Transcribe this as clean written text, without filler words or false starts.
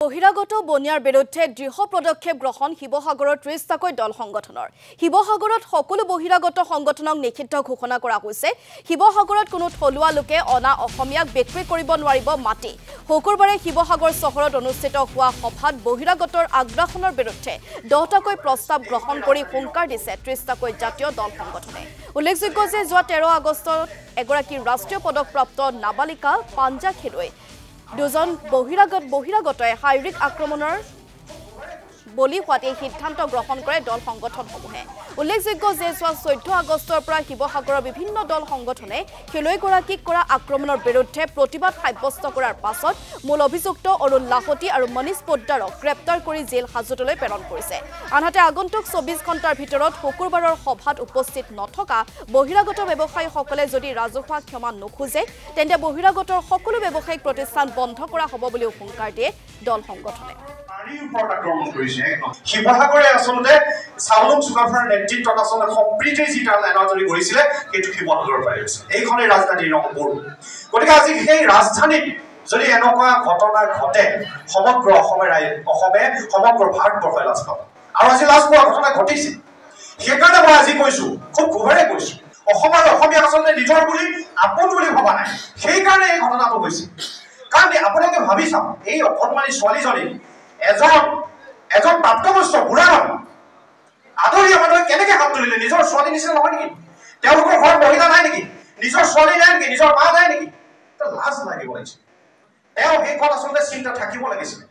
বহিৰাগত বনিয়াৰ বিৰুদ্ধে দৃঢ় পদক্ষেপ গ্ৰহণ শিৱসাগৰৰ ৩০টাকৈ দল সংগঠনৰ শিৱসাগৰত সকলো বহিৰাগত সংগঠনক নিষিদ্ধ ঘোষণা কৰা হৈছে শিৱসাগৰত কোনো থলুৱা লোকে অনা অসমীয়াক বিক্ৰী কৰিব নোৱাৰিব মাটি শুকুৰবাৰে শিৱসাগৰ চহৰত অনুষ্ঠিত হোৱা সভাত বহিৰাগতৰ আগ্ৰাসনৰ বিৰুদ্ধে 10টাকৈ প্ৰস্তাৱ গ্ৰহণ কৰি হুংকাৰ দিছে ৩০টাকৈ জাতীয় দল সংগঠনে উল্লেখযোগ্য যে যোৱা 13 আগষ্টত এগৰাকী ৰাষ্ট্ৰীয় পদকপ্ৰাপ্ত নাবালিকা পাঞ্জা খেলুৱৈ দুজন বহিৰাগতই শাৰীৰিক আক্ৰমণৰ বলি হোৱাতে সিদ্ধান্ত গ্ৰহণ কৰে দল সংগঠনসমূহে উল্লেখযোগ্য যে 14 আগষ্টৰ পৰা শিৱসাগৰৰ বিভিন্ন দল সংগঠনে খেলুৱৈগৰাকীক কৰা আক্ৰমণৰ বিৰুদ্ধে প্ৰতিবাদ সাব্যস্ত কৰাৰ পাছত মূল অভিযুক্ত অৰুণ লাহতি আৰু মনীষ পোদ্দাৰক গ্ৰেপ্তাৰ কৰি জেল হাজতলৈ প্ৰেৰণ কৰিছে আনহাতে আগন্তুক 24 ঘণ্টাৰ ভিতৰত শুকুৰবাৰৰ সভাত উপস্থিত নথকা বহিৰাগত ব্যৱসায়ীসকলে যদি ৰাজহুৱা ক্ষমা নোখোজে তেন্তে বহিৰাগতৰ সকলো ব্যৱসায়িক প্ৰতিষ্ঠান বন্ধ কৰা হ'ব বুলি হুংকাৰ দিয়ে দল সংগঠনে শিৱসাগৰে আচলতে চাউলুং চুকাফাৰ নেতৃত্বত আচলতে সম্প্ৰীতি যিটা এনাজৰি কৰিছিলে সেইটো শিৱসাগৰৰ পৰা হৈছে এইখনেই ৰাজধানীৰ ৰংপুৰ গতিকে আজি সেই ৰাজধানীত যদি এনেকুৱা ঘটনা ঘটে সমগ্ৰ অসমে সমগ্ৰ ভাৰতবৰ্ষই লাজ পাব আৰু আজি লাজ পোৱা ঘটনা ঘটিছে সেইকাৰণে মই আজি কৈছো খুব গভীৰে কৈছো অসমীয়া আচলতে নিজৰ বুলি আপোন বুলি ভবা নাই সেইকাৰণে এই ঘটনাটো হৈছে কাৰণ আপোনালোকে ভাবি চাওক এই অকণমানি ছোৱালীজনী এজন প্ৰাপ্তবয়স্ক বুঢ়া মানুহ আদৰীয়া মানুহে কেনেকে হাত তুলিলে নিজৰ ছোৱালী নিচিনা নহয় নেকি তেওঁলোকৰ ঘৰত মহিলা নাই নেকি নিজৰ ছোৱালী নাই নেকি নিজৰ মা নাই নেকি লাজ লাগিব লাগিছিল তেওঁ সেইখন আচলতে চিন্তা থাকিব লাগিছিলে